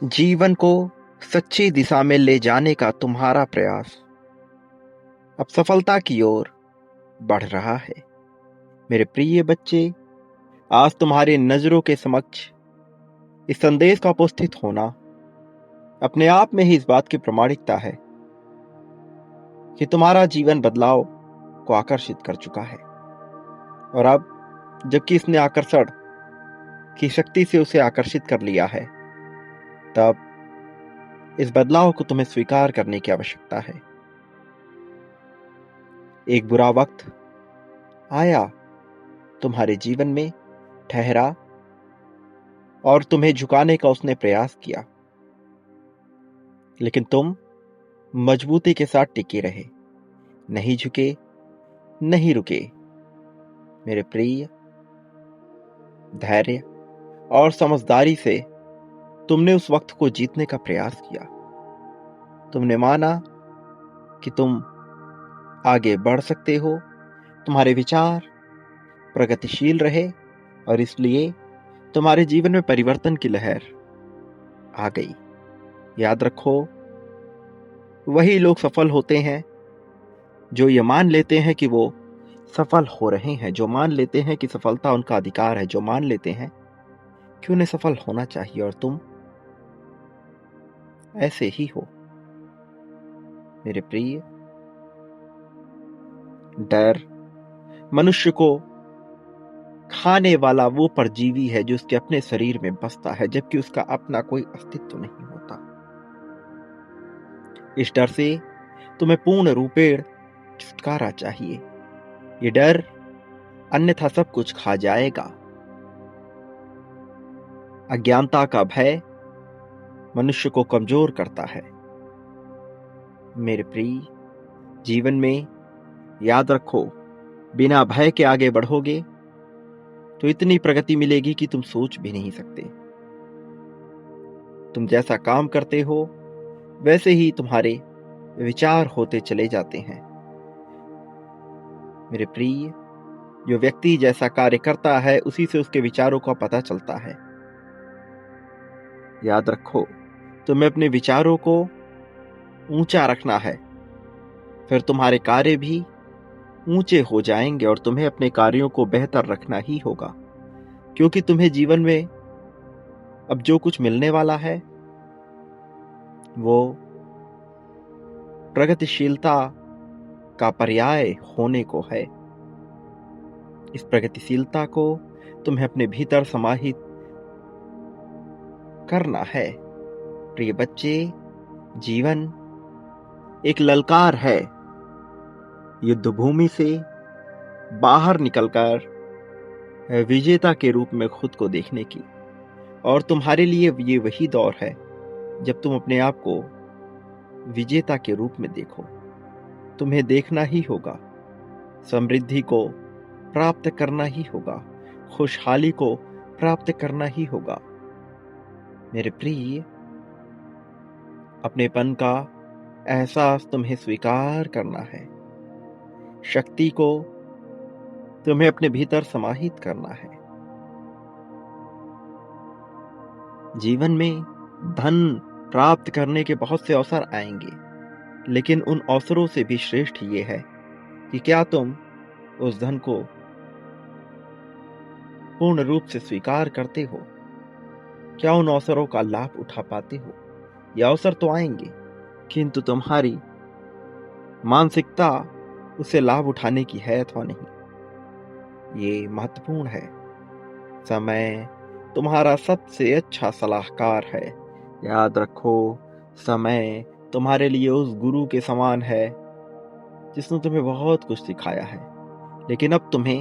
जीवन को सच्ची दिशा में ले जाने का तुम्हारा प्रयास अब सफलता की ओर बढ़ रहा है। मेरे प्रिय बच्चे, आज तुम्हारे नजरों के समक्ष इस संदेश का उपस्थित होना अपने आप में ही इस बात की प्रामाणिकता है कि तुम्हारा जीवन बदलाव को आकर्षित कर चुका है। और अब जबकि इसने आकर्षण की शक्ति से उसे आकर्षित कर लिया है, तब इस बदलाव को तुम्हें स्वीकार करने की आवश्यकता है। एक बुरा वक्त आया, तुम्हारे जीवन में ठहरा और तुम्हें झुकाने का उसने प्रयास किया, लेकिन तुम मजबूती के साथ टिके रहे, नहीं झुके, नहीं रुके। मेरे प्रिय, धैर्य और समझदारी से तुमने उस वक्त को जीतने का प्रयास किया। तुमने माना कि तुम आगे बढ़ सकते हो, तुम्हारे विचार प्रगतिशील रहे और इसलिए तुम्हारे जीवन में परिवर्तन की लहर आ गई। याद रखो, वही लोग सफल होते हैं जो ये मान लेते हैं कि वो सफल हो रहे हैं, जो मान लेते हैं कि सफलता उनका अधिकार है, जो मान लेते हैं कि उन्हें सफल होना चाहिए। और तुम ऐसे ही हो मेरे प्रिय। डर मनुष्य को खाने वाला वो परजीवी है जो उसके अपने शरीर में बसता है, जबकि उसका अपना कोई अस्तित्व नहीं होता। इस डर से तुम्हें पूर्ण रूपेण छुटकारा चाहिए। ये डर अन्यथा सब कुछ खा जाएगा। अज्ञानता का भय मनुष्य को कमजोर करता है। मेरे प्रिय, जीवन में याद रखो, बिना भय के आगे बढ़ोगे तो इतनी प्रगति मिलेगी कि तुम सोच भी नहीं सकते। तुम जैसा काम करते हो वैसे ही तुम्हारे विचार होते चले जाते हैं। मेरे प्रिय, जो व्यक्ति जैसा कार्य करता है उसी से उसके विचारों का पता चलता है। याद रखो, तुम्हें अपने विचारों को ऊंचा रखना है, फिर तुम्हारे कार्य भी ऊंचे हो जाएंगे और तुम्हें अपने कार्यों को बेहतर रखना ही होगा, क्योंकि तुम्हें जीवन में अब जो कुछ मिलने वाला है वो प्रगतिशीलता का पर्याय होने को है। इस प्रगतिशीलता को तुम्हें अपने भीतर समाहित करना है। प्रिय बच्चे, जीवन एक ललकार है, युद्ध भूमि से बाहर निकलकर विजेता के रूप में खुद को देखने की। और तुम्हारे लिए ये वही दौर है जब तुम अपने आप को विजेता के रूप में देखो। तुम्हें देखना ही होगा, समृद्धि को प्राप्त करना ही होगा, खुशहाली को प्राप्त करना ही होगा। मेरे प्रिय, अपनेपन का एहसास तुम्हें स्वीकार करना है, शक्ति को तुम्हें अपने भीतर समाहित करना है। जीवन में धन प्राप्त करने के बहुत से अवसर आएंगे, लेकिन उन अवसरों से भी श्रेष्ठ ये है कि क्या तुम उस धन को पूर्ण रूप से स्वीकार करते हो, क्या उन अवसरों का लाभ उठा पाते हो। ये अवसर तो आएंगे, किंतु तुम्हारी मानसिकता उसे लाभ उठाने की है अथवा नहीं, ये महत्वपूर्ण है। समय तुम्हारा सबसे अच्छा सलाहकार है। याद रखो, समय तुम्हारे लिए उस गुरु के समान है जिसने तुम्हें बहुत कुछ सिखाया है, लेकिन अब तुम्हें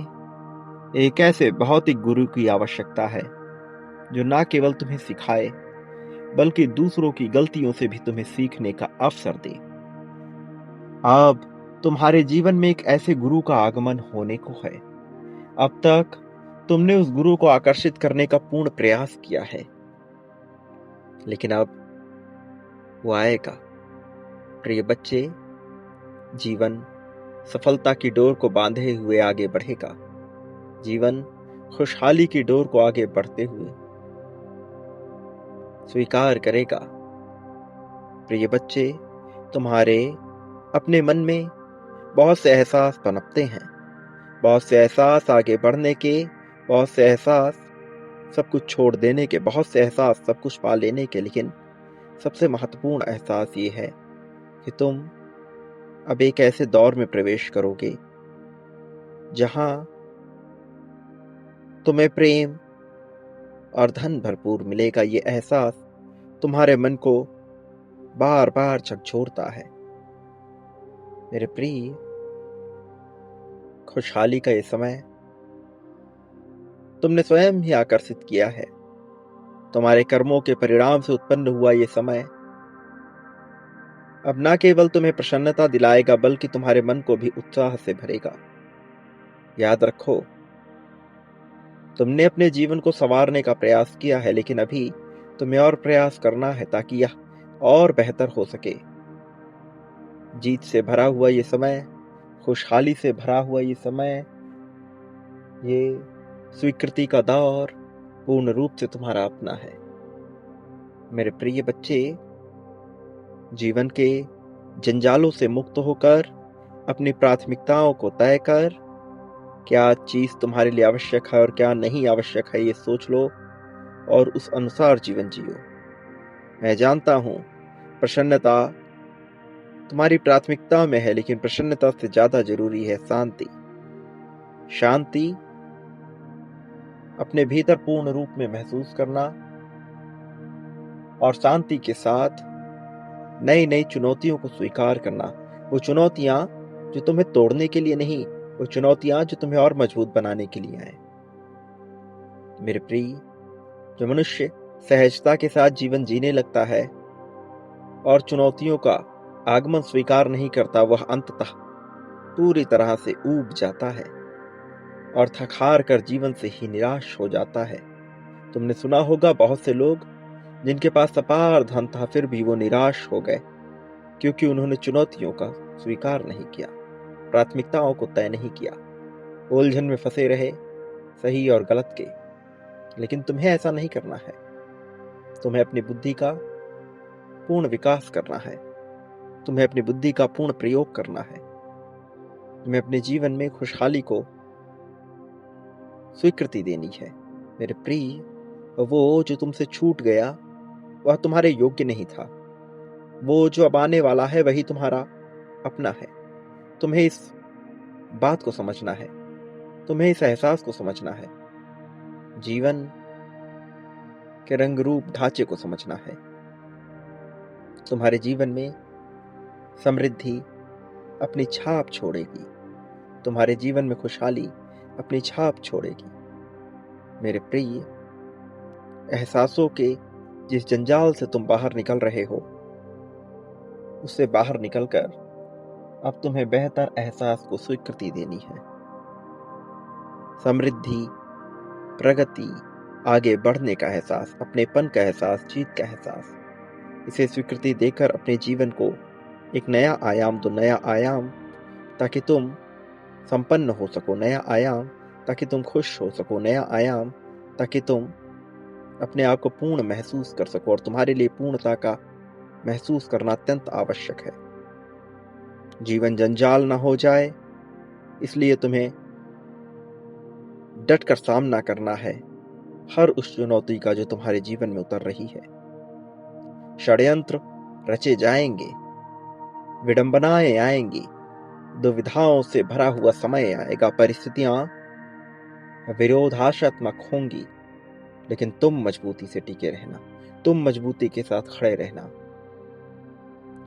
एक ऐसे भौतिक गुरु की आवश्यकता है जो न केवल तुम्हें सिखाए बल्कि दूसरों की गलतियों से भी तुम्हें सीखने का अवसर दे। अब तुम्हारे जीवन में एक ऐसे गुरु का आगमन होने को है। अब तक तुमने उस गुरु को आकर्षित करने का पूर्ण प्रयास किया है, लेकिन अब वो आएगा। प्रिय बच्चे, जीवन सफलता की डोर को बांधे हुए आगे बढ़ेगा। जीवन खुशहाली की डोर को आगे बढ़ते हुए स्वीकार करेगा। प्रिय बच्चे, तुम्हारे अपने मन में बहुत से एहसास पनपते हैं, बहुत से एहसास आगे बढ़ने के, बहुत से एहसास सब कुछ छोड़ देने के, बहुत से एहसास सब कुछ पा लेने के। लेकिन सबसे महत्वपूर्ण एहसास ये है कि तुम अब एक ऐसे दौर में प्रवेश करोगे जहां तुम्हें प्रेम और धन भरपूर मिलेगा। ये एहसास तुम्हारे मन को बार बार झकझोरता है। मेरे प्रिय, खुशहाली का ये समय तुमने स्वयं ही आकर्षित किया है। तुम्हारे कर्मों के परिणाम से उत्पन्न हुआ ये समय अब न केवल तुम्हें प्रसन्नता दिलाएगा बल्कि तुम्हारे मन को भी उत्साह से भरेगा। याद रखो, तुमने अपने जीवन को संवारने का प्रयास किया है, लेकिन अभी तुम्हें और प्रयास करना है ताकि यह और बेहतर हो सके। जीत से भरा हुआ ये समय, खुशहाली से भरा हुआ ये समय, ये स्वीकृति का दौर पूर्ण रूप से तुम्हारा अपना है। मेरे प्रिय बच्चे, जीवन के जंजालों से मुक्त होकर अपनी प्राथमिकताओं को तय कर, क्या चीज तुम्हारे लिए आवश्यक है और क्या नहीं आवश्यक है, ये सोच लो और उस अनुसार जीवन जियो। मैं जानता हूं प्रसन्नता तुम्हारी प्राथमिकता में है, लेकिन प्रसन्नता से ज्यादा जरूरी है शांति। शांति अपने भीतर पूर्ण रूप में महसूस करना और शांति के साथ नई नई चुनौतियों को स्वीकार करना। वो चुनौतियां जो तुम्हें तोड़ने के लिए नहीं, वो चुनौतियां जो तुम्हें और मजबूत बनाने के लिए आए। मेरे प्रिय, जो मनुष्य सहजता के साथ जीवन जीने लगता है और चुनौतियों का आगमन स्वीकार नहीं करता, वह अंततः पूरी तरह से ऊब जाता है और थक हार कर जीवन से ही निराश हो जाता है। तुमने सुना होगा बहुत से लोग जिनके पास अपार धन था फिर भी वो निराश हो गए, क्योंकि उन्होंने चुनौतियों का स्वीकार नहीं किया, प्राथमिकताओं को तय नहीं किया, उलझन में फंसे रहे सही और गलत के। लेकिन तुम्हें ऐसा नहीं करना है। तुम्हें अपनी बुद्धि का पूर्ण विकास करना है, तुम्हें अपनी बुद्धि का पूर्ण प्रयोग करना है, तुम्हें अपने जीवन में खुशहाली को स्वीकृति देनी है। मेरे प्रिय, वो जो तुमसे छूट गया वह तुम्हारे योग्य नहीं था। वो जो अब आने वाला है वही तुम्हारा अपना है। तुम्हें इस बात को समझना है, तुम्हें इस एहसास को समझना है, जीवन के रंग रूप ढांचे को समझना है। तुम्हारे जीवन में समृद्धि अपनी छाप छोड़ेगी, तुम्हारे जीवन में खुशहाली अपनी छाप छोड़ेगी। मेरे प्रिय, एहसासों के जिस जंजाल से तुम बाहर निकल रहे हो, उससे बाहर निकलकर अब तुम्हें बेहतर एहसास को स्वीकृति देनी है। समृद्धि, प्रगति, आगे बढ़ने का एहसास, अपनेपन का एहसास, जीत का एहसास, इसे स्वीकृति देकर अपने जीवन को एक नया आयाम दो। नया आयाम ताकि तुम संपन्न हो सको, नया आयाम ताकि तुम खुश हो सको, नया आयाम ताकि तुम अपने आप को पूर्ण महसूस कर सको। और तुम्हारे लिए पूर्णता का महसूस करना अत्यंत आवश्यक है। जीवन जंजाल ना हो जाए, इसलिए तुम्हें डट कर सामना करना है हर उस चुनौती का जो तुम्हारे जीवन में उतर रही है। षड्यंत्र रचे जाएंगे, विडंबनाएं आएंगी, दुविधाओं से भरा हुआ समय आएगा, परिस्थितियां विरोधात्मक होंगी, लेकिन तुम मजबूती से टिके रहना, तुम मजबूती के साथ खड़े रहना।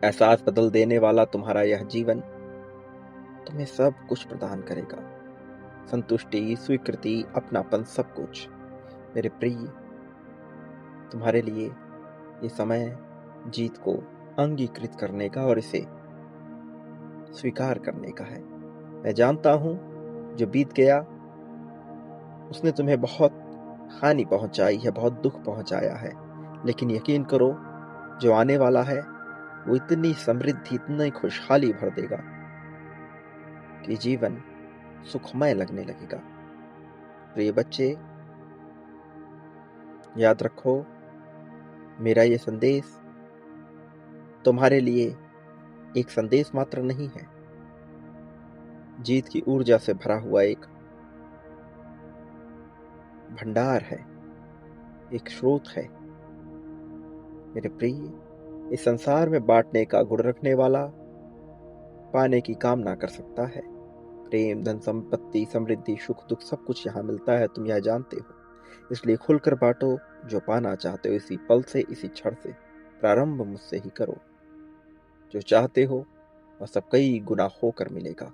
एहसास बदल देने वाला तुम्हारा यह जीवन तुम्हें सब कुछ प्रदान करेगा, संतुष्टि, स्वीकृति, अपनापन, सब कुछ। मेरे प्रिय, तुम्हारे लिए ये समय जीत को अंगीकृत करने का और इसे स्वीकार करने का है। मैं जानता हूं जो बीत गया उसने तुम्हें बहुत हानि पहुंचाई है, बहुत दुख पहुंचाया है, लेकिन यकीन करो जो आने वाला है वो इतनी समृद्धि, इतनी खुशहाली भर देगा कि जीवन सुखमय लगने लगेगा। प्रिय बच्चे, याद रखो, मेरा ये संदेश तुम्हारे लिए एक संदेश मात्र नहीं है, जीत की ऊर्जा से भरा हुआ एक भंडार है, एक स्रोत है। मेरे प्रिय, इस संसार में बांटने का गुण रखने वाला पाने की कामना कर सकता है। प्रेम, धन, संपत्ति, समृद्धि, सुख, दुख सब कुछ यहाँ मिलता है, तुम यह जानते हो। इसलिए खुलकर बांटो, जो पाना चाहते हो इसी पल से, इसी क्षण से। प्रारंभ मुझसे ही करो। जो चाहते हो वह सब कई गुना होकर मिलेगा।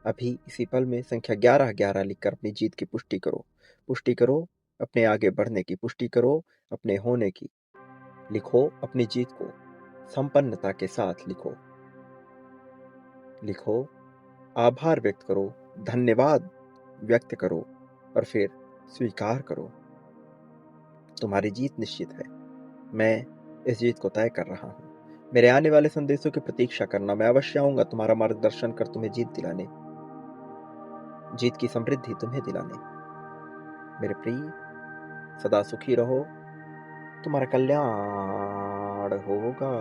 अभी इसी पल में संख्या 1111 लिखकर अपनी जीत की पुष्टि करो। पुष्टि करो, अपने आगे बढ़ने की पुष्टि करो, अपने होने की। लिखो अपनी जीत को, संपन्नता के साथ लिखो। लिखो, आभार व्यक्त करो, धन्यवाद व्यक्त करो और फिर स्वीकार करो। तुम्हारी जीत निश्चित है। मैं इस जीत को तय कर रहा हूँ। मेरे आने वाले संदेशों की प्रतीक्षा करना। मैं अवश्य आऊंगा तुम्हारा मार्गदर्शन कर तुम्हें जीत दिलाने, जीत की समृद्धि तुम्हें दिलाने। मेरे प्रिय, सदा सुखी रहो, तुम्हारा कल्याण होगा।